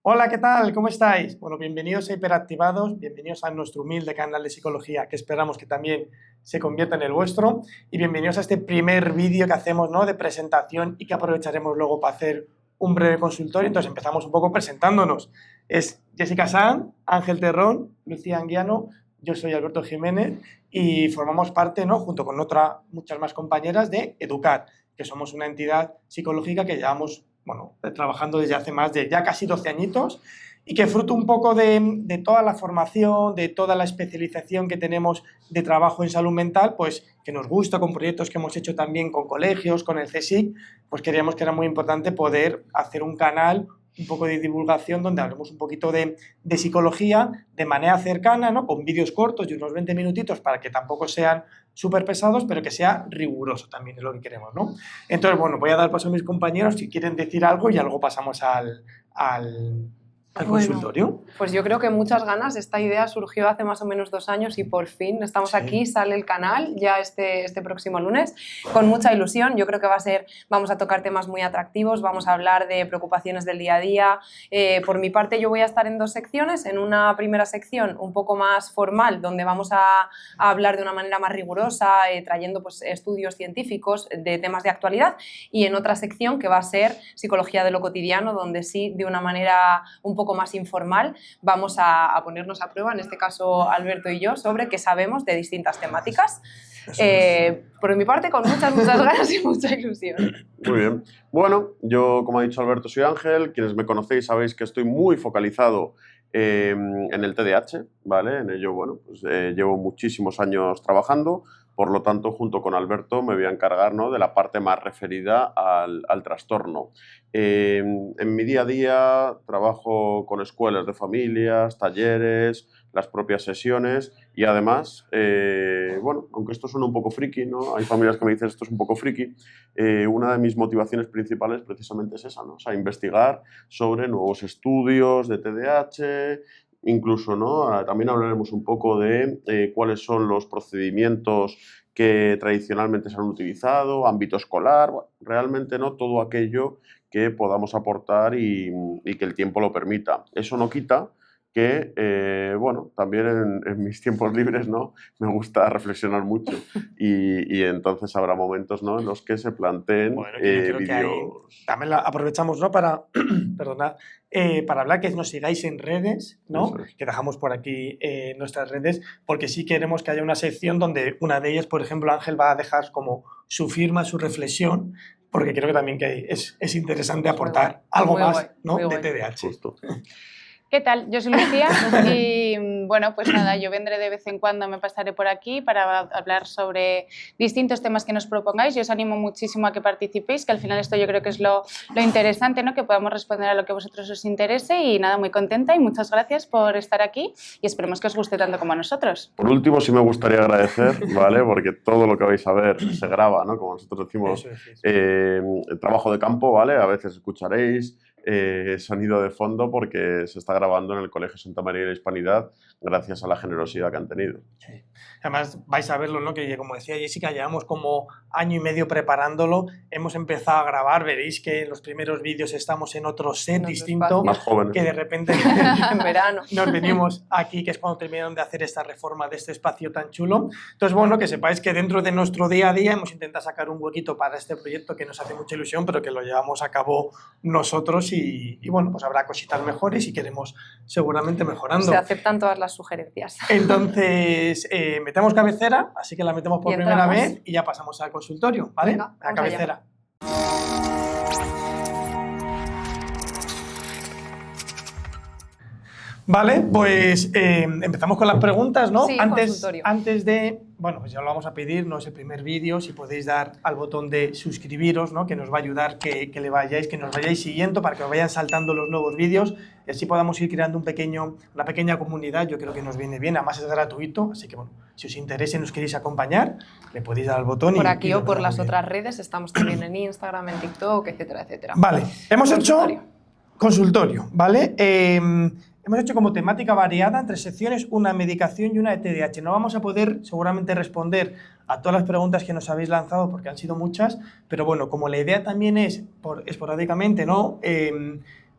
Hola, ¿qué tal? ¿Cómo estáis? Bueno, bienvenidos a Hiperactivados, bienvenidos a nuestro humilde canal de psicología, que esperamos que también se convierta en el vuestro, y bienvenidos a este primer vídeo que hacemos, ¿no?, de presentación y que aprovecharemos luego para hacer un breve consultorio. Entonces empezamos un poco presentándonos. Es Jessica Sanz, Ángel Terrón, Lucía Anguiano, yo soy Alberto Jiménez y formamos parte, ¿no?, junto con muchas más compañeras, de Educar, que somos una entidad psicológica que llevamos trabajando desde hace más de ya casi 12 añitos y que fruto un poco de toda la formación, de toda la especialización que tenemos de trabajo en salud mental, pues que nos gusta, con proyectos que hemos hecho también con colegios, con el CSIC, pues creíamos que era muy importante poder hacer un canal, un poco de divulgación donde hablemos un poquito de psicología de manera cercana, ¿no?, con vídeos cortos de unos 20 minutitos para que tampoco sean súper pesados, pero que sea riguroso también, es lo que queremos, ¿no? Entonces, bueno, voy a dar paso a mis compañeros si quieren decir algo y luego pasamos al consultorio. Pues yo creo que muchas ganas. Esta idea surgió hace más o menos 2 años y por fin estamos aquí, sale el canal ya este próximo lunes, con mucha ilusión. Yo creo que vamos a tocar temas muy atractivos, vamos a hablar de preocupaciones del día a día. Por mi parte, yo voy a estar en 2 secciones. En una primera sección un poco más formal, donde vamos a hablar de una manera más rigurosa, trayendo pues, estudios científicos de temas de actualidad, y en otra sección que va a ser psicología de lo cotidiano, donde sí, de una manera un poco más informal, vamos a ponernos a prueba, en este caso Alberto y yo, sobre qué sabemos de distintas temáticas. Por mi parte, con muchas ganas y mucha ilusión. Muy bien. Bueno, yo, como ha dicho Alberto, soy Ángel. Quienes me conocéis sabéis que estoy muy focalizado en el TDAH, ¿vale? En ello, bueno, pues llevo muchísimos años trabajando. Por lo tanto, junto con Alberto me voy a encargar, ¿no?, de la parte más referida al trastorno. En mi día a día trabajo con escuelas de familias, talleres, las propias sesiones y además, bueno, aunque esto suena un poco friki, ¿no?, hay familias que me dicen esto es un poco friki, una de mis motivaciones principales precisamente es esa, ¿no?, o sea, investigar sobre nuevos estudios de TDAH. Incluso, ¿no?, también hablaremos un poco de cuáles son los procedimientos que tradicionalmente se han utilizado, ámbito escolar, bueno, realmente, ¿no?, todo aquello que podamos aportar y que el tiempo lo permita. Eso no quita que, bueno, también en mis tiempos libres, ¿no?, me gusta reflexionar mucho y entonces habrá momentos, ¿no?, en los que se planteen vídeos. También aprovechamos, ¿no?, para, perdonad, para hablar, que nos sigáis en redes, ¿no?, que dejamos por aquí nuestras redes, porque sí queremos que haya una sección donde una de ellas, por ejemplo, Ángel va a dejar como su firma, su reflexión, porque creo que también que es interesante aportar algo más, ¿no?, de TDAH. Justo. ¿Qué tal? Yo soy Lucía y bueno, pues nada, yo vendré de vez en cuando, me pasaré por aquí para hablar sobre distintos temas que nos propongáis. Yo os animo muchísimo a que participéis, que al final esto yo creo que es lo interesante, ¿no?, que podamos responder a lo que a vosotros os interese, y nada, muy contenta y muchas gracias por estar aquí y esperemos que os guste tanto como a nosotros. Por último, sí me gustaría agradecer, ¿vale?, porque todo lo que vais a ver se graba, ¿no?, como nosotros decimos, el trabajo de campo, ¿vale? A veces escucharéis sonido de fondo porque se está grabando en el Colegio Santa María de la Hispanidad gracias a la generosidad que han tenido. Sí. Además vais a verlo, ¿no?, que como decía Jessica, llevamos como año y medio preparándolo, hemos empezado a grabar, veréis que en los primeros vídeos estamos en otro set distinto, más jóvenes, que de repente en verano nos venimos aquí, que es cuando terminaron de hacer esta reforma de este espacio tan chulo. Entonces, bueno, que sepáis que dentro de nuestro día a día hemos intentado sacar un huequito para este proyecto que nos hace mucha ilusión, pero que lo llevamos a cabo nosotros y bueno, pues habrá cositas mejores y queremos seguramente mejorando. Se aceptan todas las sugerencias. Entonces, metemos cabecera, así que la metemos por primera vez y ya pasamos al consultorio, ¿vale? Venga, la cabecera. Vale, pues empezamos con las preguntas, ¿no? Sí, antes de, bueno, pues ya lo vamos a pedir, no es el primer vídeo, si podéis dar al botón de suscribiros, ¿no?, que nos va a ayudar que nos vayáis siguiendo para que os vayan saltando los nuevos vídeos y así podamos ir creando una pequeña comunidad. Yo creo que nos viene bien, además es gratuito, así que bueno, si os interesa y nos queréis acompañar, le podéis dar al botón. Por aquí o por las otras redes, estamos también en Instagram, en TikTok, etcétera, etcétera. Vale, hemos hecho consultorio, ¿vale? Hemos hecho como temática variada, entre secciones, una medicación y una de TDAH. No vamos a poder seguramente responder a todas las preguntas que nos habéis lanzado porque han sido muchas, pero bueno, como la idea también es esporádicamente, ¿no?,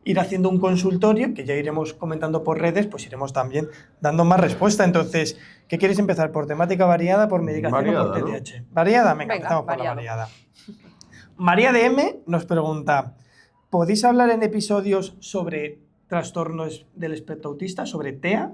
ir haciendo un consultorio, que ya iremos comentando por redes, pues iremos también dando más respuesta. Entonces, ¿qué quieres empezar? ¿Por temática variada, por medicación Variada, o por ¿no? TDAH? ¿Variada? Venga, empezamos por la variada. María de M nos pregunta, ¿podéis hablar en episodios sobre trastornos del espectro autista, sobre TEA?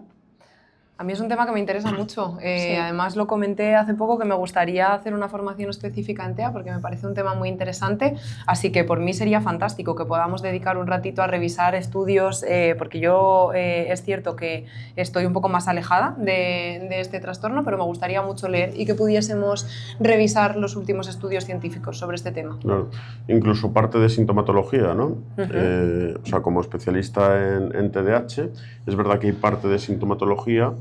A mí es un tema que me interesa mucho. Sí. Además, lo comenté hace poco que me gustaría hacer una formación específica en TEA porque me parece un tema muy interesante. Así que por mí sería fantástico que podamos dedicar un ratito a revisar estudios, porque yo es cierto que estoy un poco más alejada de este trastorno, pero me gustaría mucho leer y que pudiésemos revisar los últimos estudios científicos sobre este tema. Claro. Incluso parte de sintomatología, ¿no? O sea, como especialista en TDAH, es verdad que hay parte de sintomatología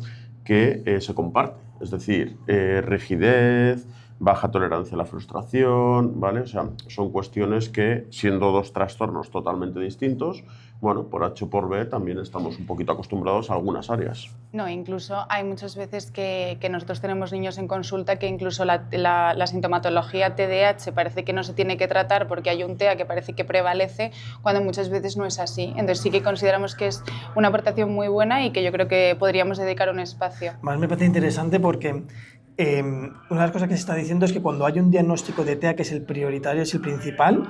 que se comparte, es decir, rigidez, baja tolerancia a la frustración, ¿vale? O sea, son cuestiones que, siendo dos trastornos totalmente distintos, bueno, por H o por B también estamos un poquito acostumbrados a algunas áreas. No, incluso hay muchas veces que nosotros tenemos niños en consulta que incluso la sintomatología TDAH parece que no se tiene que tratar porque hay un TEA que parece que prevalece, cuando muchas veces no es así. Entonces sí que consideramos que es una aportación muy buena y que yo creo que podríamos dedicar un espacio. Más me parece interesante porque una de las cosas que se está diciendo es que cuando hay un diagnóstico de TEA, que es el prioritario, es el principal,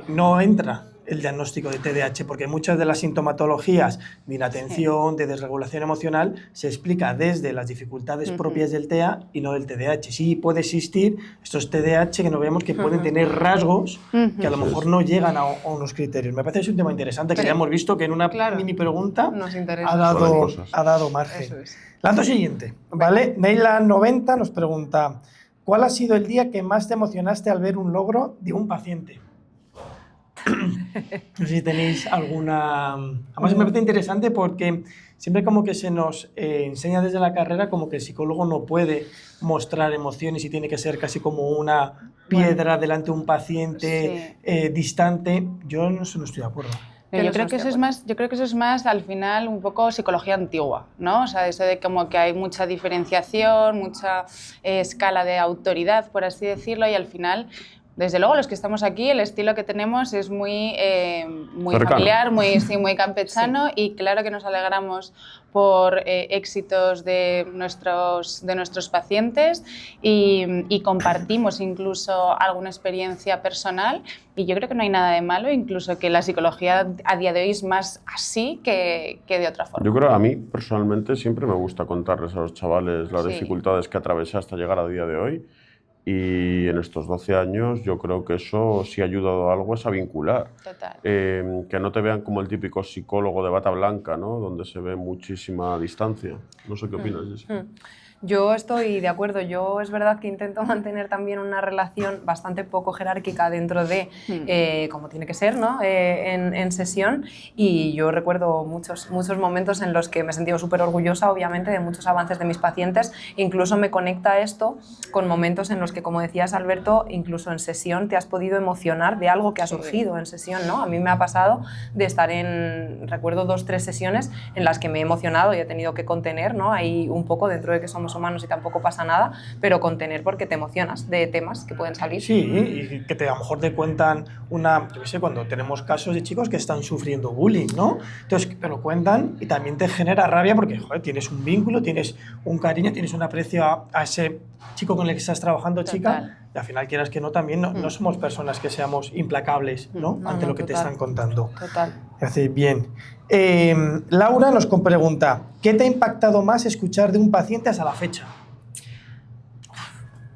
no entra el diagnóstico de TDAH, porque muchas de las sintomatologías de inatención, de desregulación emocional, se explica desde las dificultades propias del TEA y no del TDAH. Sí puede existir estos TDAH que no vemos que pueden tener rasgos que a lo mejor no llegan a unos criterios. Me parece que es un tema interesante que ya hemos visto que en una mini pregunta Nos interesa. ha dado margen. Eso es. Lanzo siguiente, ¿vale? Neila90 nos pregunta, ¿cuál ha sido el día que más te emocionaste al ver un logro de un paciente? No sé si tenéis alguna... Además me parece interesante porque siempre como que se nos enseña desde la carrera como que el psicólogo no puede mostrar emociones y tiene que ser casi como una piedra delante de un paciente distante. Yo no estoy de acuerdo. Yo creo que eso es más al final un poco psicología antigua, ¿no? O sea, eso de como que hay mucha diferenciación, mucha escala de autoridad, por así decirlo, y al final, desde luego, los que estamos aquí, el estilo que tenemos es muy familiar, muy campechano, y claro que nos alegramos por éxitos de nuestros pacientes y compartimos incluso alguna experiencia personal, y yo creo que no hay nada de malo, incluso que la psicología a día de hoy es más así que de otra forma. Yo creo, a mí personalmente siempre me gusta contarles a los chavales las dificultades que atravesé hasta llegar a día de hoy. Y en estos 12 años yo creo que eso sí ha ayudado algo es a vincular. Total. Que no te vean como el típico psicólogo de bata blanca, ¿no? Donde se ve muchísima distancia. No sé qué opinas, Jessica. Yo estoy de acuerdo. Yo es verdad que intento mantener también una relación bastante poco jerárquica dentro de, como tiene que ser, ¿no? En sesión, y yo recuerdo muchos momentos en los que me he sentido súper orgullosa, obviamente, de muchos avances de mis pacientes. Incluso me conecta esto con momentos en los que, como decías, Alberto, incluso en sesión te has podido emocionar de algo que ha surgido en sesión, ¿no? A mí me ha pasado de estar recuerdo 2 o 3 sesiones en las que me he emocionado y he tenido que contener, ¿no? Ahí un poco, dentro de que somos humanos y tampoco pasa nada, pero contener porque te emocionas de temas que pueden salir. Sí, y que a lo mejor te cuentan yo qué sé, cuando tenemos casos de chicos que están sufriendo bullying, ¿no? Entonces te lo cuentan y también te genera rabia porque, joder, tienes un vínculo, tienes un cariño, tienes un aprecio a ese chico con el que estás trabajando, chica, y al final, quieras que no, también no somos personas que seamos implacables, ¿no? Ante lo que te están contando. Total. Hace bien. Laura nos pregunta, ¿qué te ha impactado más escuchar de un paciente hasta la fecha?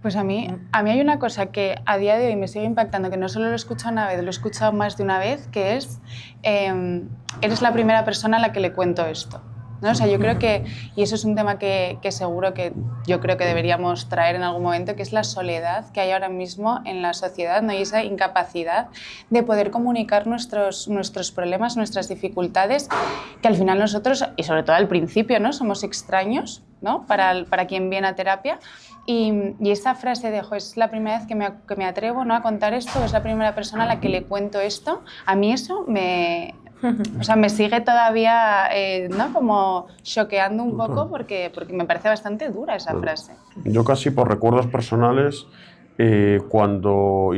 Pues a mí hay una cosa que a día de hoy me sigue impactando, que no solo lo he escuchado una vez, lo he escuchado más de una vez, que es, eres la primera persona a la que le cuento esto, ¿no? O sea, yo creo que, y eso es un tema que seguro que yo creo que deberíamos traer en algún momento, que es la soledad que hay ahora mismo en la sociedad, ¿no? Y esa incapacidad de poder comunicar nuestros problemas, nuestras dificultades, que al final nosotros, y sobre todo al principio, ¿no? Somos extraños, ¿no? Para quien viene a terapia. Y esa frase de, es la primera vez que me atrevo, ¿no? A contar esto, es la primera persona a la que le cuento esto, a mí eso me sigue todavía, ¿no? Como choqueando un poco porque me parece bastante dura esa frase. Yo casi por recuerdos personales, y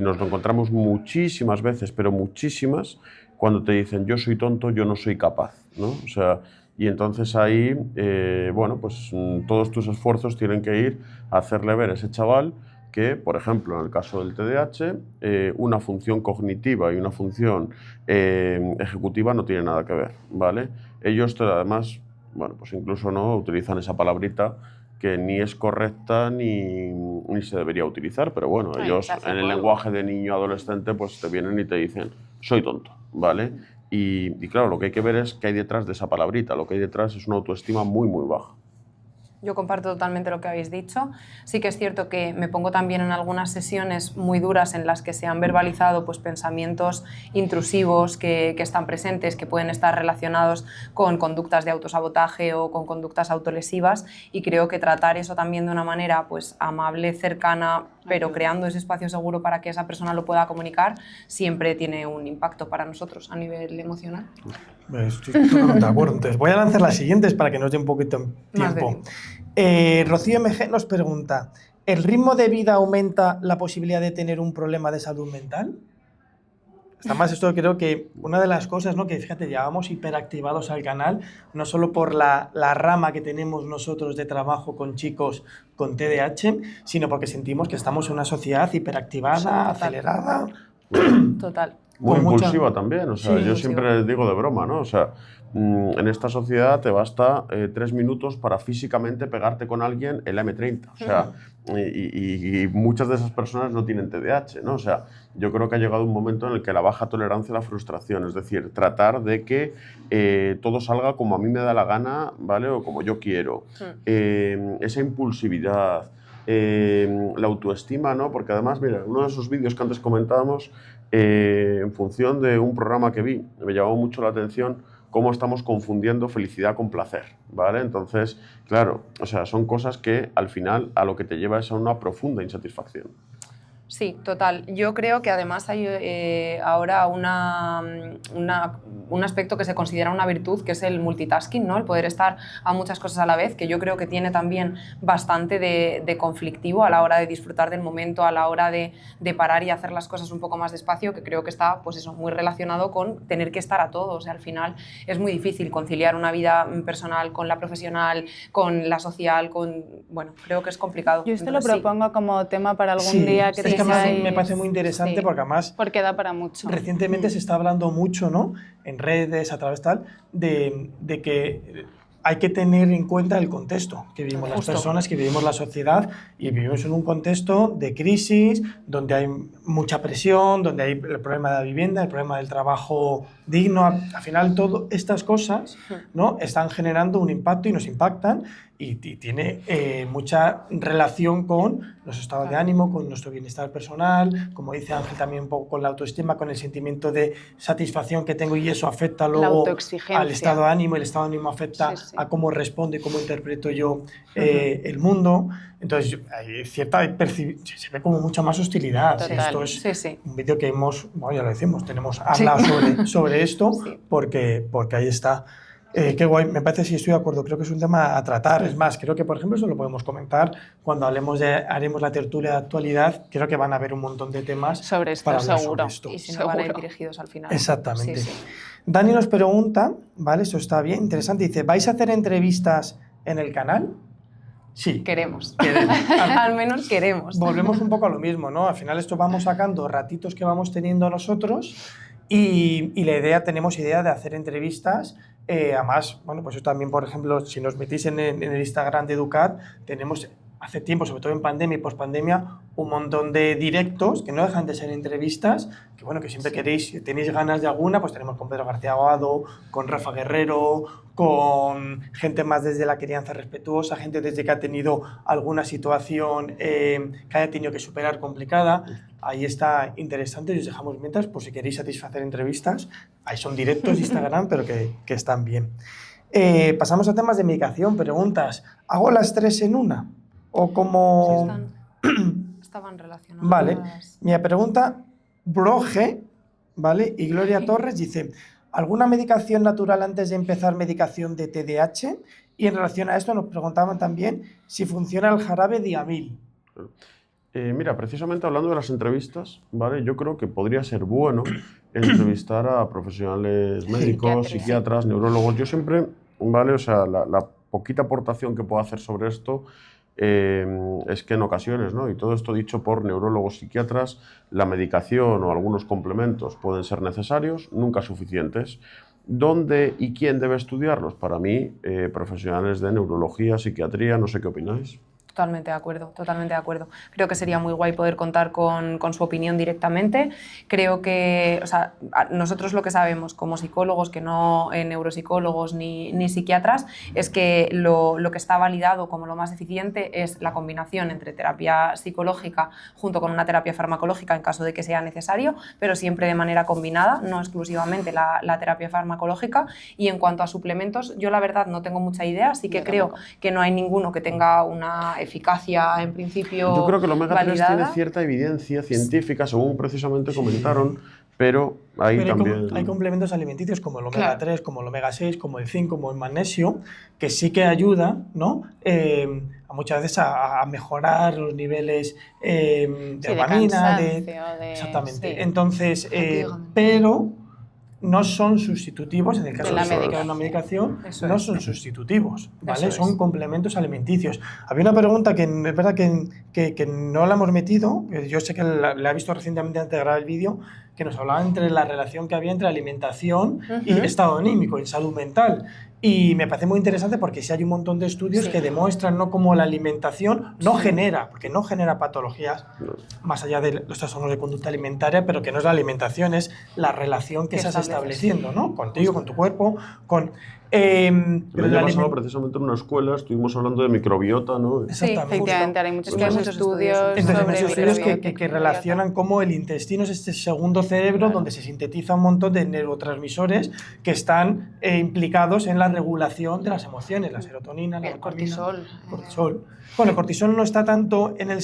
nos lo encontramos muchísimas veces, pero muchísimas, cuando te dicen yo soy tonto, yo no soy capaz, ¿no? O sea, y entonces ahí, bueno, pues todos tus esfuerzos tienen que ir a hacerle ver a ese chaval que, por ejemplo, en el caso del TDAH, una función cognitiva y una función ejecutiva no tiene nada que ver, ¿vale? Ellos además, bueno, pues incluso no utilizan esa palabrita que ni es correcta ni se debería utilizar, pero bueno, ellos en el lenguaje de niño adolescente pues te vienen y te dicen soy tonto, ¿vale? Y claro, lo que hay que ver es qué hay detrás de esa palabrita, lo que hay detrás es una autoestima muy, muy baja. Yo comparto totalmente lo que habéis dicho. Sí que es cierto que me pongo también en algunas sesiones muy duras en las que se han verbalizado pues, pensamientos intrusivos que están presentes, que pueden estar relacionados con conductas de autosabotaje o con conductas autolesivas, y creo que tratar eso también de una manera pues, amable, cercana, pero creando ese espacio seguro para que esa persona lo pueda comunicar, siempre tiene un impacto para nosotros a nivel emocional. Estoy totalmente de acuerdo. Entonces voy a lanzar las siguientes para que nos dé un poquito de tiempo. Rocío MG nos pregunta, ¿el ritmo de vida aumenta la posibilidad de tener un problema de salud mental? Además, esto creo que una de las cosas, ¿no? Que fíjate, llevamos hiperactivados al canal, no solo por la rama que tenemos nosotros de trabajo con chicos con TDAH, sino porque sentimos que estamos en una sociedad hiperactivada, acelerada. Total. Muy con impulsiva mucha... también, o sea, Sí, yo siempre les digo de broma, ¿no? O sea, en esta sociedad te basta 3 minutos para físicamente pegarte con alguien en la M30, o sea, y muchas de esas personas no tienen TDAH, ¿no? O sea, yo creo que ha llegado un momento en el que la baja tolerancia a la frustración, es decir, tratar de que todo salga como a mí me da la gana, ¿vale? O como yo quiero. Esa impulsividad, la autoestima, ¿no? Porque además, mira, uno de esos vídeos que antes comentábamos, en función de un programa que vi, me llamó mucho la atención cómo estamos confundiendo felicidad con placer, ¿vale? Entonces, claro, o sea, son cosas que al final a lo que te lleva es a una profunda insatisfacción. Sí, total. Yo creo que además hay ahora un aspecto que se considera una virtud, que es el multitasking, ¿no? El poder estar a muchas cosas a la vez, que yo creo que tiene también bastante de conflictivo a la hora de disfrutar del momento, a la hora de parar y hacer las cosas un poco más despacio, que creo que está pues eso, muy relacionado con tener que estar a todo. O sea, al final es muy difícil conciliar una vida personal con la profesional, con la social, bueno, creo que es complicado. Yo esto lo propongo como tema para algún día que tengáis. Me parece muy interesante porque además porque da para mucho. Recientemente se está hablando mucho, ¿no? En redes, a través tal, de que hay que tener en cuenta el contexto que vivimos las personas, que vivimos la sociedad, y vivimos en un contexto de crisis, donde hay mucha presión, donde hay el problema de la vivienda, el problema del trabajo digno. Al final, todas estas cosas, ¿no? Están generando un impacto y nos impactan, y tiene mucha relación con los estados de ánimo, con nuestro bienestar personal, como dice Ángel, también un poco con la autoestima, con el sentimiento de satisfacción que tengo, y eso afecta luego al estado de ánimo, el estado de ánimo afecta a cómo responde, cómo interpreto yo el mundo. Entonces hay cierta se ve como mucha más hostilidad. Esto es un vídeo que bueno, ya lo decimos, tenemos hablado sobre esto, porque ahí está. Qué guay, me parece, sí, estoy de acuerdo, creo que es un tema a tratar. Es más, creo que, por ejemplo, eso lo podemos comentar cuando haremos la tertulia de actualidad. Creo que van a haber un montón de temas sobre esto, para hablar seguro. sobre esto. Y si no van a ir dirigidos al final. Exactamente. Sí. Dani nos pregunta, ¿vale? Eso está bien, interesante. Dice, ¿vais a hacer entrevistas en el canal? Sí. Queremos. Al menos queremos. Volvemos un poco a lo mismo, ¿no? Al final esto vamos sacando ratitos que vamos teniendo nosotros, y la idea, tenemos idea de hacer entrevistas. Además, bueno, pues también, por ejemplo, si nos metís en el Instagram de Educat, tenemos hace tiempo, sobre todo en pandemia y pospandemia, un montón de directos que no dejan de ser entrevistas, que bueno, que siempre queréis, si tenéis ganas de alguna, pues tenemos con Pedro García Aguado, con Rafa Guerrero, con gente más desde la crianza respetuosa, gente desde que ha tenido alguna situación que haya tenido que superar complicada. Ahí está interesante, y os dejamos mientras, por si queréis satisfacer entrevistas. Ahí son directos de Instagram, pero que están bien. Pasamos a temas de medicación, preguntas. ¿Hago las 3 en una? ¿O cómo...? Estaban relacionadas. Vale. Mi pregunta, Broge, ¿vale? Y Gloria Torres dice, ¿alguna medicación natural antes de empezar medicación de TDAH? Y en relación a esto nos preguntaban también si funciona el jarabe Diamil. Mira, precisamente hablando de las entrevistas, ¿vale? Yo creo que podría ser bueno entrevistar a profesionales médicos, psiquiatras, neurólogos. Yo siempre, ¿vale? O sea, la poquita aportación que puedo hacer sobre esto es que en ocasiones, ¿no? Y todo esto dicho por neurólogos, psiquiatras, la medicación o algunos complementos pueden ser necesarios, nunca suficientes. ¿Dónde y quién debe estudiarlos? Para mí, profesionales de neurología, psiquiatría, no sé qué opináis. Totalmente de acuerdo, totalmente de acuerdo. Creo que sería muy guay poder contar con su opinión directamente. Creo que, o sea, nosotros lo que sabemos como psicólogos, que no neuropsicólogos ni psiquiatras, es que lo que está validado como lo más eficiente es la combinación entre terapia psicológica junto con una terapia farmacológica en caso de que sea necesario, pero siempre de manera combinada, no exclusivamente la terapia farmacológica. Y en cuanto a suplementos, yo la verdad no tengo mucha idea, sí que creo que no hay ninguno que tenga una eficacia en principio. Yo creo que el omega 3 validada. tiene cierta evidencia científica, según precisamente comentaron, pero ahí pero también... hay complementos alimenticios como el omega 3, como el omega 6, como el zinc, como el magnesio, que sí que ayuda, ¿no? A muchas veces a mejorar los niveles de albamina, exactamente. Sí. Entonces, pero no son sustitutivos, en el caso de una medicación, no son sustitutivos, ¿vale? Son complementos alimenticios. Había una pregunta que es verdad que no la hemos metido, yo sé que la he visto recientemente antes de grabar el vídeo, que nos hablaba entre la relación que había entre alimentación y estado anímico, en salud mental. Y me parece muy interesante porque sí hay un montón de estudios que demuestran no cómo la alimentación no genera, porque no genera patologías más allá de los trastornos de conducta alimentaria, pero que no es la alimentación, es la relación que estás estableciendo, ¿no? Contigo, con tu cuerpo, con... el año pasado, precisamente en una escuela, estuvimos hablando de microbiota, ¿no? Sí, efectivamente, hay muchos estudios que relacionan cómo el intestino es este segundo cerebro donde se sintetiza un montón de neurotransmisores que están implicados en la regulación de las emociones, la serotonina, la cortisol. Bueno, el cortisol no está tanto en el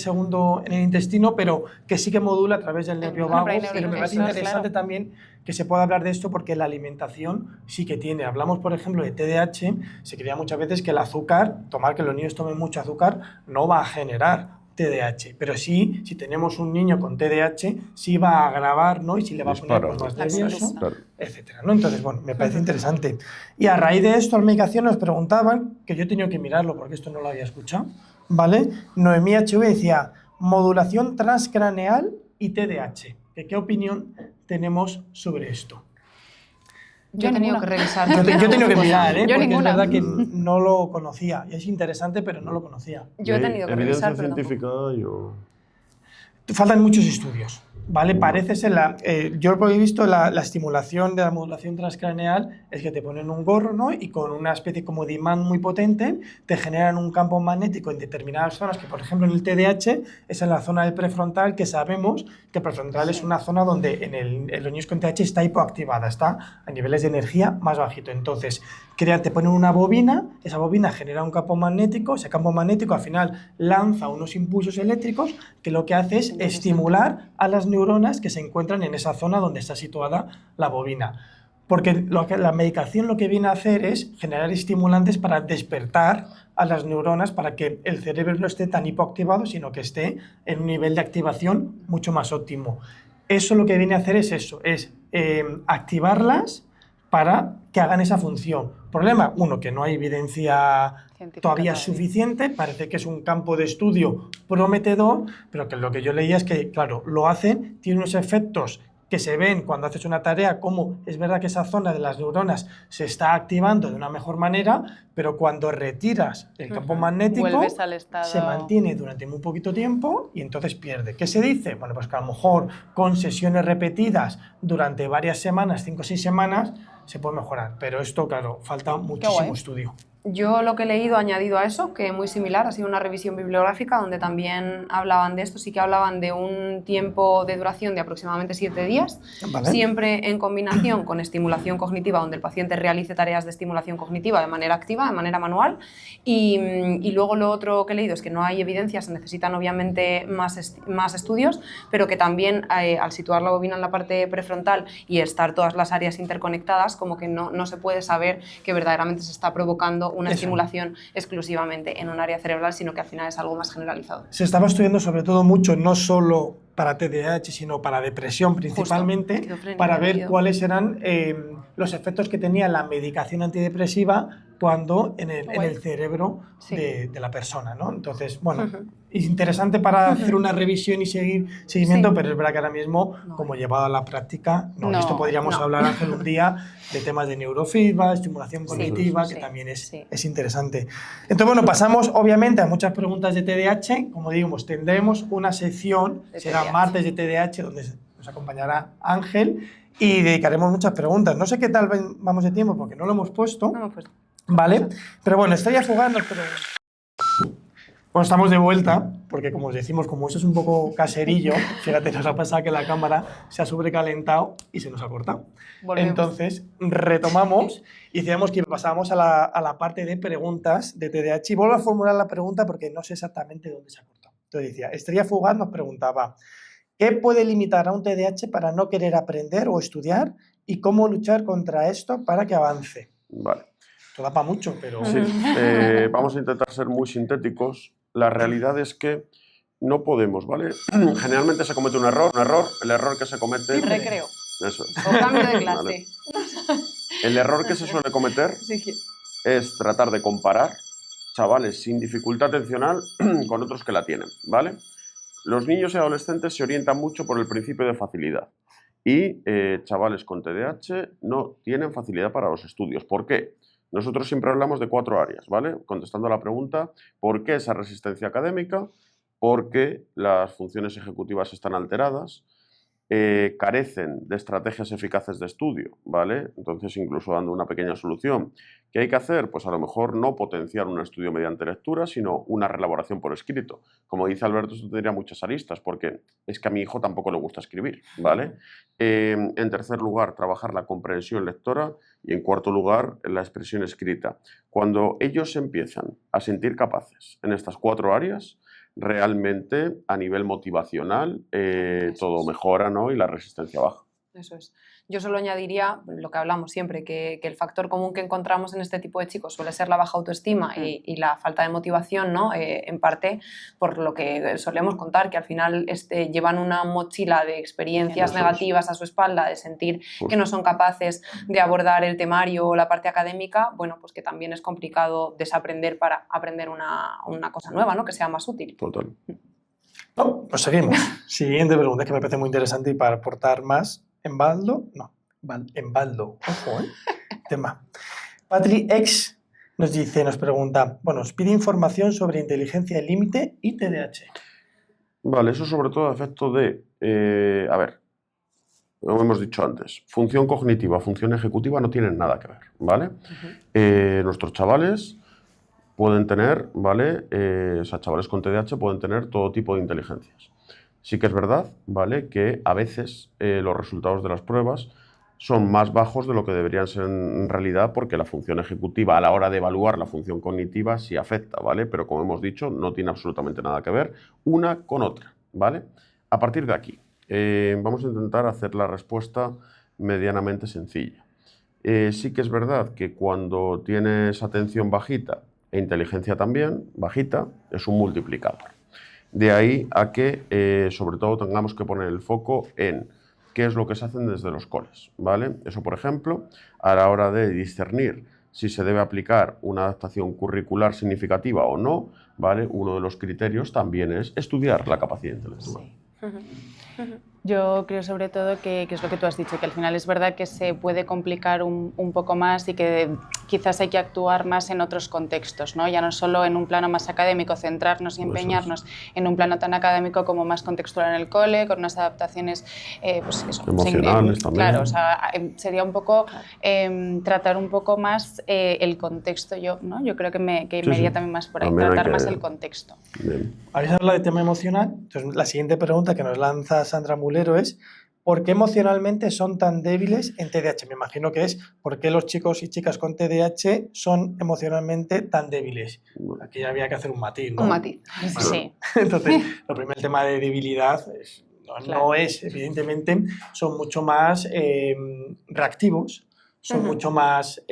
intestino, pero que sí que modula a través del nervio vago, pero me parece interesante también que se pueda hablar de esto porque la alimentación sí que tiene. Hablamos, por ejemplo, de TDAH, se creía muchas veces que el azúcar, que los niños tomen mucho azúcar, no va a generar TDAH, pero sí, si tenemos un niño con TDAH, sí va a agravar, ¿no? Y sí le va a poner más nervioso, etcétera, ¿no? Entonces, bueno, me parece interesante. Y a raíz de esto, en la medicación nos preguntaban, que yo he tenido que mirarlo porque esto no lo había escuchado, ¿vale? Noemí HV decía, modulación transcraneal y TDAH. ¿Qué opinión tenemos sobre esto? Yo he tenido que revisar. Yo he tenido que mirar, porque ninguna. es verdad que no lo conocía. Y es interesante, pero no lo conocía. Yo he tenido que revisar, pero científica, Faltan muchos estudios, ¿vale? Parece ser yo lo que he visto, la estimulación de la modulación transcraneal es que te ponen un gorro, ¿no? Y con una especie como de imán muy potente te generan un campo magnético en determinadas zonas, que por ejemplo en el TDAH es en la zona del prefrontal, que sabemos que el prefrontal es una zona donde en los niños con TDAH está hipoactivada, está a niveles de energía más bajito. Entonces, te ponen una bobina, esa bobina genera un campo magnético, ese campo magnético al final lanza unos impulsos eléctricos que lo que hace es estimular a las neuronas que se encuentran en esa zona donde está situada la bobina. Porque la medicación lo que viene a hacer es generar estimulantes para despertar a las neuronas para que el cerebro no esté tan hipoactivado, sino que esté en un nivel de activación mucho más óptimo. Eso lo que viene a hacer es eso, es activarlas para que hagan esa función. Problema, uno, que no hay evidencia todavía suficiente, parece que es un campo de estudio prometedor, pero que lo que yo leía es que, claro, lo hacen, tiene unos efectos que se ven cuando haces una tarea, como es verdad que esa zona de las neuronas se está activando de una mejor manera, pero cuando retiras el campo magnético, se mantiene durante muy poquito tiempo y entonces pierde. ¿Qué se dice? Bueno, pues que a lo mejor con sesiones repetidas durante varias semanas, 5 o 6 semanas, se puede mejorar. Pero esto, claro, falta muchísimo estudio. Yo lo que he leído añadido a eso, que muy similar, ha sido una revisión bibliográfica donde también hablaban de esto, sí que hablaban de un tiempo de duración de aproximadamente 7 días, siempre en combinación con estimulación cognitiva, donde el paciente realice tareas de estimulación cognitiva de manera activa, de manera manual, y luego lo otro que he leído es que no hay evidencia, se necesitan obviamente más estudios, pero que también al situar la bobina en la parte prefrontal y estar todas las áreas interconectadas, como que no se puede saber que verdaderamente se está provocando una estimulación exclusivamente en un área cerebral, sino que al final es algo más generalizado. Se estaba estudiando sobre todo mucho, no solo para TDAH, sino para depresión principalmente, para ver cuáles eran los efectos que tenía la medicación antidepresiva cuando en el cerebro de la persona, ¿no? Entonces, bueno, es interesante para hacer una revisión y seguimiento, pero es verdad que ahora mismo, como llevado a la práctica, esto podríamos hablar, Ángel, un día de temas de neurofeedback, estimulación cognitiva, que también es interesante. Entonces, bueno, pasamos obviamente a muchas preguntas de TDAH. Como digamos, tendremos una sección, será martes de TDAH, donde nos acompañará Ángel y dedicaremos muchas preguntas. No sé qué tal vamos de tiempo, porque no lo hemos puesto. ¿Vale? Pero bueno, Estrella Fugaz nos pregunta. Bueno, estamos de vuelta, porque como os decimos, como eso es un poco caserillo, fíjate, nos ha pasado que la cámara se ha sobrecalentado y se nos ha cortado. Volvemos. Entonces, retomamos y decíamos que pasábamos a la parte de preguntas de TDAH. Y vuelvo a formular la pregunta porque no sé exactamente dónde se ha cortado. Entonces decía, Estrella Fugaz nos preguntaba, ¿qué puede limitar a un TDAH para no querer aprender o estudiar? ¿Y cómo luchar contra esto para que avance? Vale. Esto da para mucho, pero... Sí, vamos a intentar ser muy sintéticos. La realidad es que no podemos, ¿vale? Generalmente se comete un error, el error que se comete... Recreo. Eso es. O cambio de clase. Vale. El error que se suele cometer es tratar de comparar chavales sin dificultad atencional con otros que la tienen, ¿vale? Los niños y adolescentes se orientan mucho por el principio de facilidad y chavales con TDAH no tienen facilidad para los estudios. ¿Por qué? Nosotros siempre hablamos de 4 áreas, ¿vale? Contestando a la pregunta, ¿por qué esa resistencia académica? Porque las funciones ejecutivas están alteradas, carecen de estrategias eficaces de estudio, ¿vale? Entonces, incluso dando una pequeña solución. ¿Qué hay que hacer? Pues a lo mejor no potenciar un estudio mediante lectura, sino una reelaboración por escrito. Como dice Alberto, esto tendría muchas aristas, porque es que a mi hijo tampoco le gusta escribir, ¿vale? En tercer lugar, trabajar la comprensión lectora y en cuarto lugar, la expresión escrita. Cuando ellos empiezan a sentir capaces en estas 4 áreas, realmente a nivel motivacional todo mejora, ¿no? Y la resistencia baja. Eso es. Yo solo añadiría lo que hablamos siempre, que el factor común que encontramos en este tipo de chicos suele ser la baja autoestima y la falta de motivación, ¿no? En parte por lo que solemos contar, que al final llevan una mochila de experiencias negativas a su espalda, de sentir que no son capaces de abordar el temario o la parte académica, bueno, pues que también es complicado desaprender para aprender una cosa nueva, ¿no? Que sea más útil. Total. No, pues seguimos. Siguiente pregunta, que me parece muy interesante y para aportar más. Embaldo, ojo, tema. Patri X nos pregunta, bueno, nos pide información sobre inteligencia límite y TDAH. Vale, eso sobre todo a efecto de, a ver, como hemos dicho antes, función cognitiva, función ejecutiva no tienen nada que ver, ¿vale? Nuestros chavales pueden tener, ¿vale? O sea, chavales con TDAH pueden tener todo tipo de inteligencias. Sí que es verdad, ¿vale?, que a veces los resultados de las pruebas son más bajos de lo que deberían ser en realidad, porque la función ejecutiva a la hora de evaluar la función cognitiva sí afecta, ¿vale? Pero como hemos dicho, no tiene absolutamente nada que ver una con otra, ¿vale? A partir de aquí, vamos a intentar hacer la respuesta medianamente sencilla. Sí que es verdad que cuando tienes atención bajita e inteligencia también bajita, es un multiplicador. De ahí a que, sobre todo, tengamos que poner el foco en qué es lo que se hacen desde los coles, ¿vale? Eso, por ejemplo, a la hora de discernir si se debe aplicar una adaptación curricular significativa o no, ¿vale? Uno de los criterios también es estudiar la capacidad intelectual. Sí. Yo creo sobre todo que es lo que tú has dicho, que al final es verdad que se puede complicar un poco más y que quizás hay que actuar más en otros contextos, ¿no? Ya no solo en un plano más académico, centrarnos y empeñarnos en un plano tan académico como más contextual en el cole, con unas adaptaciones pues eso, emocionales también. Claro, o sea, sería un poco tratar un poco más el contexto, ¿no? Yo creo que me iría también más por ahí, también tratar más el contexto. Bien. Habéis hablado de tema emocional, entonces la siguiente pregunta que nos lanza Sandra Mulero es ¿por qué emocionalmente son tan débiles en TDAH? Me imagino que es ¿por qué los chicos y chicas con TDAH son emocionalmente tan débiles? Aquí había que hacer un matiz, ¿no? Un matiz, bueno, sí. Entonces, lo primero, el tema de debilidad no es, evidentemente, son mucho más reactivos, son mucho más,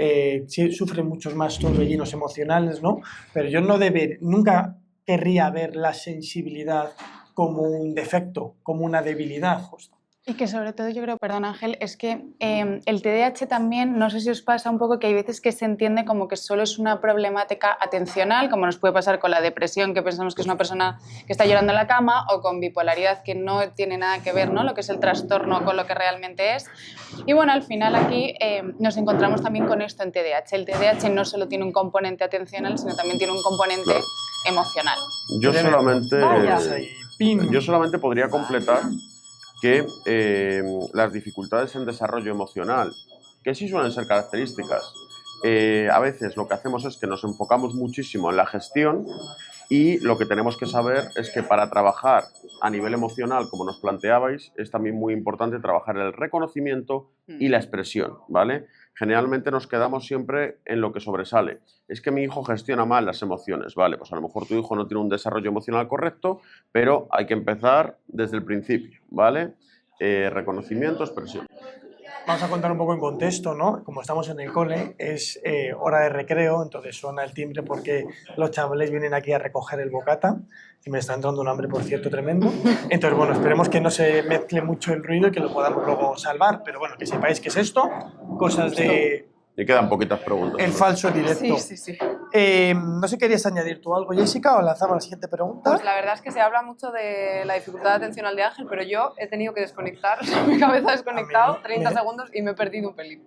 sí, sufren muchos más torbellinos emocionales, ¿no? Pero yo nunca querría ver la sensibilidad como un defecto, como una debilidad, justo. Y que sobre todo yo creo, perdón Ángel, es que el TDAH también, no sé si os pasa un poco que hay veces que se entiende como que solo es una problemática atencional, como nos puede pasar con la depresión, que pensamos que es una persona que está llorando en la cama, o con bipolaridad, que no tiene nada que ver, ¿no?, lo que es el trastorno con lo que realmente es. Y bueno, al final aquí nos encontramos también con esto en TDAH. El TDAH no solo tiene un componente atencional, sino también tiene un componente emocional. Yo solamente podría completar que las dificultades en desarrollo emocional, que sí suelen ser características, a veces lo que hacemos es que nos enfocamos muchísimo en la gestión y lo que tenemos que saber es que para trabajar a nivel emocional, como nos planteabais, es también muy importante trabajar el reconocimiento y la expresión, ¿vale? Generalmente nos quedamos siempre en lo que sobresale. Es que mi hijo gestiona mal las emociones, ¿vale? Pues a lo mejor tu hijo no tiene un desarrollo emocional correcto, pero hay que empezar desde el principio, ¿vale? Reconocimiento, expresión. Vamos a contar un poco en contexto, ¿no? Como estamos en el cole, es hora de recreo, entonces suena el timbre porque los chavales vienen aquí a recoger el bocata y me está entrando un hambre, por cierto, tremendo. Entonces, bueno, esperemos que no se mezcle mucho el ruido y que lo podamos luego salvar, pero bueno, que sepáis qué es esto, cosas de... Y quedan poquitas preguntas. El falso directo. Sí. No sé si querías añadir tú algo, Jessica, o lanzamos la siguiente pregunta. Pues la verdad es que se habla mucho de la dificultad atencional de Ángel, pero yo he tenido que desconectar, mi cabeza ha desconectado 30 segundos y me he perdido un pelín.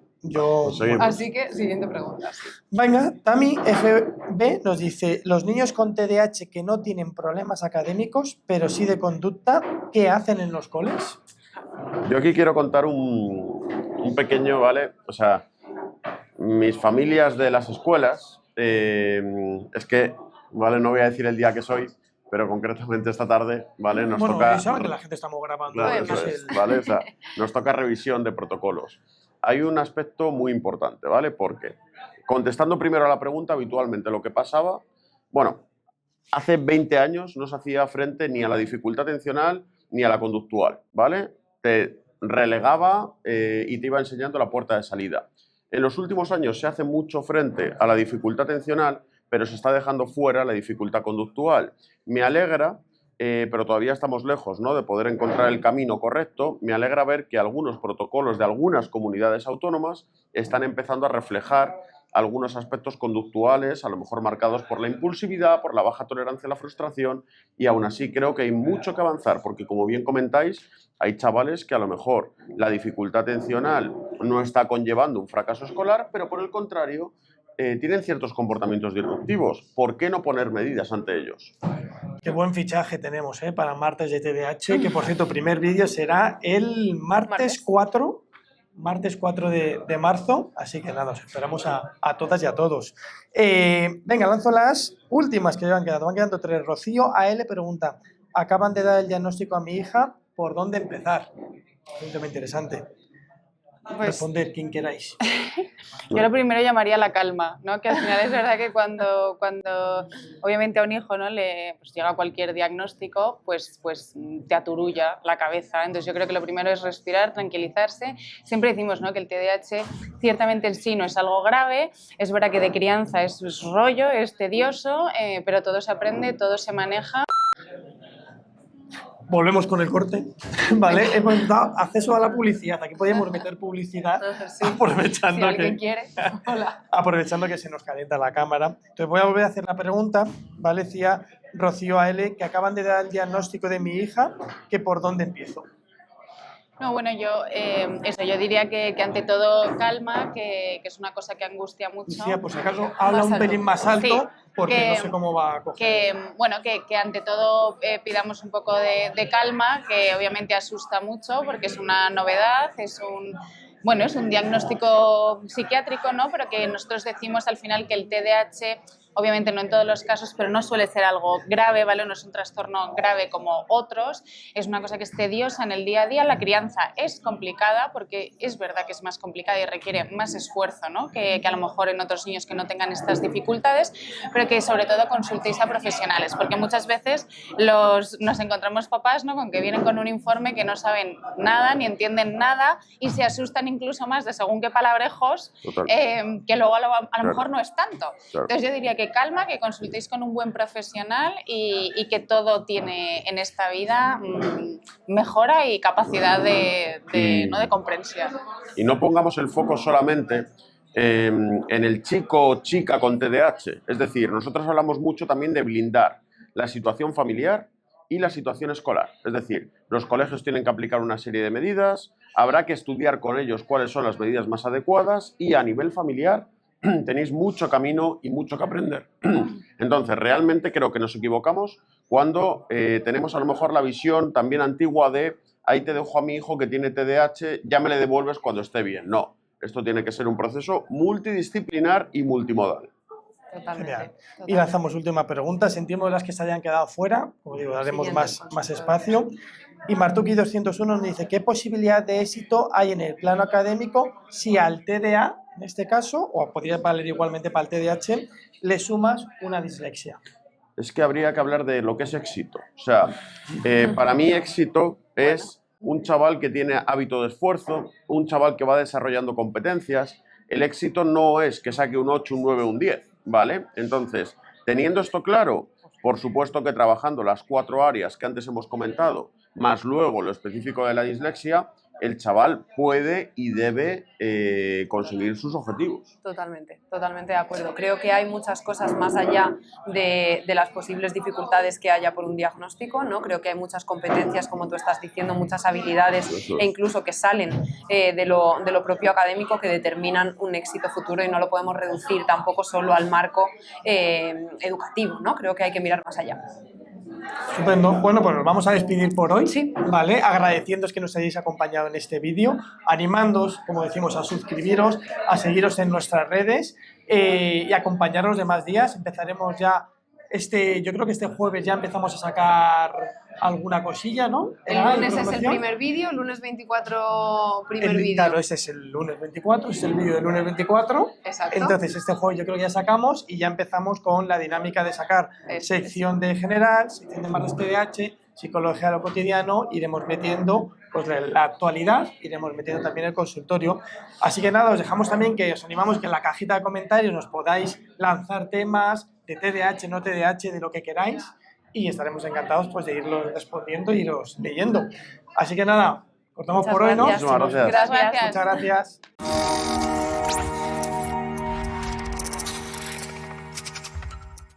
Así que, siguiente pregunta. Sí. Venga, Tami FB nos dice, los niños con TDAH que no tienen problemas académicos, pero sí de conducta, ¿qué hacen en los coles? Yo aquí quiero contar un pequeño, ¿vale? O sea, mis familias de las escuelas, es que, ¿vale? No voy a decir el día que soy, pero concretamente esta tarde, ¿vale? Nos toca... saben que la gente estamos grabando. Claro, ¿vale? O sea, nos toca revisión de protocolos. Hay un aspecto muy importante, ¿vale? Porque, contestando primero a la pregunta, habitualmente lo que pasaba, bueno, hace 20 años no se hacía frente ni a la dificultad atencional ni a la conductual, ¿vale? Te relegaba y te iba enseñando la puerta de salida. En los últimos años se hace mucho frente a la dificultad atencional, pero se está dejando fuera la dificultad conductual. Me alegra, pero todavía estamos lejos, ¿no?, de poder encontrar el camino correcto. Me alegra ver que algunos protocolos de algunas comunidades autónomas están empezando a reflejar algunos aspectos conductuales, a lo mejor marcados por la impulsividad, por la baja tolerancia a la frustración, y aún así creo que hay mucho que avanzar, porque como bien comentáis, hay chavales que a lo mejor la dificultad atencional no está conllevando un fracaso escolar, pero por el contrario, tienen ciertos comportamientos disruptivos. ¿Por qué no poner medidas ante ellos? Qué buen fichaje tenemos para martes de TDAH, que por cierto, primer vídeo será el martes 4 de marzo, así que nada, os esperamos a todas y a todos. Venga, lanzo las últimas que van quedando 3. Rocío AL pregunta, acaban de dar el diagnóstico a mi hija, ¿por dónde empezar? Un tema interesante. Pues, responder quien queráis. Yo lo primero llamaría la calma, ¿no? Que al final es verdad que cuando obviamente a un hijo, ¿no?, le llega cualquier diagnóstico, pues te aturulla la cabeza. Entonces yo creo que lo primero es respirar, tranquilizarse. Siempre decimos, ¿no?, que el TDAH ciertamente en sí no es algo grave, es verdad que de crianza es rollo, es tedioso, pero todo se aprende, todo se maneja. Volvemos con el corte, ¿vale? Hemos dado acceso a la publicidad. Aquí podemos meter publicidad, sí. aprovechando, si alguien quiere. Hola. Aprovechando que se nos calienta la cámara. Entonces voy a volver a hacer la pregunta, ¿vale? Decía Rocío AL que acaban de dar el diagnóstico de mi hija, que por dónde empiezo. No, bueno, yo diría que ante todo calma, que es una cosa que angustia mucho. Sí, por si acaso habla un pelín más alto, sí, porque no sé cómo va a coger. Que ante todo pidamos un poco de calma, que obviamente asusta mucho porque es una novedad, es un diagnóstico psiquiátrico, ¿no? Pero que nosotros decimos al final que el TDAH obviamente no en todos los casos, pero no suele ser algo grave, ¿vale? No es un trastorno grave como otros, es una cosa que es tediosa en el día a día. La crianza es complicada porque es verdad que es más complicada y requiere más esfuerzo, ¿no? que a lo mejor en otros niños que no tengan estas dificultades, pero que sobre todo consultéis a profesionales, porque muchas veces nos encontramos papás, ¿no? con que vienen con un informe que no saben nada ni entienden nada y se asustan incluso más de según qué palabrejos, que luego a lo mejor no es tanto. Entonces yo diría que calma, que consultéis con un buen profesional y que todo tiene en esta vida mejora y capacidad ¿no? de comprensión. Y no pongamos el foco solamente en el chico o chica con TDAH. Es decir, nosotros hablamos mucho también de blindar la situación familiar y la situación escolar. Es decir, los colegios tienen que aplicar una serie de medidas, habrá que estudiar con ellos cuáles son las medidas más adecuadas y a nivel familiar tenéis mucho camino y mucho que aprender. Entonces, realmente creo que nos equivocamos cuando tenemos a lo mejor la visión también antigua de ahí te dejo a mi hijo que tiene TDAH, ya me le devuelves cuando esté bien. No, esto tiene que ser un proceso multidisciplinar y multimodal. Totalmente, Genial. totalmente. Y lanzamos última pregunta. Sentimos las que se hayan quedado fuera, como digo, daremos Siguiente más espacio. Y Martuki 201 nos dice, ¿qué posibilidad de éxito hay en el plano académico si al TDA, en este caso, o podría valer igualmente para el TDAH, le sumas una dislexia? Es que habría que hablar de lo que es éxito. O sea, para mí éxito es un chaval que tiene hábito de esfuerzo, un chaval que va desarrollando competencias. El éxito no es que saque un 8, un 9, un 10, ¿vale? Entonces, teniendo esto claro, por supuesto que trabajando las 4 áreas que antes hemos comentado, más luego lo específico de la dislexia, el chaval puede y debe conseguir sus objetivos. Totalmente, totalmente de acuerdo. Creo que hay muchas cosas más allá de las posibles dificultades que haya por un diagnóstico, ¿no? Creo que hay muchas competencias, como tú estás diciendo, muchas habilidades e incluso que salen de lo propio académico que determinan un éxito futuro y no lo podemos reducir tampoco solo al marco educativo, ¿no? Creo que hay que mirar más allá. Estupendo. Bueno, pues nos vamos a despedir por hoy, Sí. ¿vale? Agradeciéndoos que nos hayáis acompañado en este vídeo, animándoos, como decimos, a suscribiros, a seguiros en nuestras redes y acompañarnos de más días. Empezaremos ya yo creo que este jueves ya empezamos a sacar alguna cosilla, ¿no? El lunes es el primer vídeo, lunes 24 primer vídeo. Claro, ese es el lunes 24, es el vídeo del lunes 24. Exacto. Entonces, este jueves yo creo que ya sacamos y ya empezamos con la dinámica de sacar sección de general, sección de marcas TDAH, psicología de lo cotidiano, iremos metiendo pues la actualidad, iremos metiendo también el consultorio. Así que nada, os dejamos también que os animamos que en la cajita de comentarios nos podáis lanzar temas de TDAH, no TDAH, de lo que queráis y estaremos encantados pues de irlos respondiendo y irlos leyendo. Así que nada, cortamos por hoy, ¿no? Muchísimas gracias. Gracias. Muchas gracias.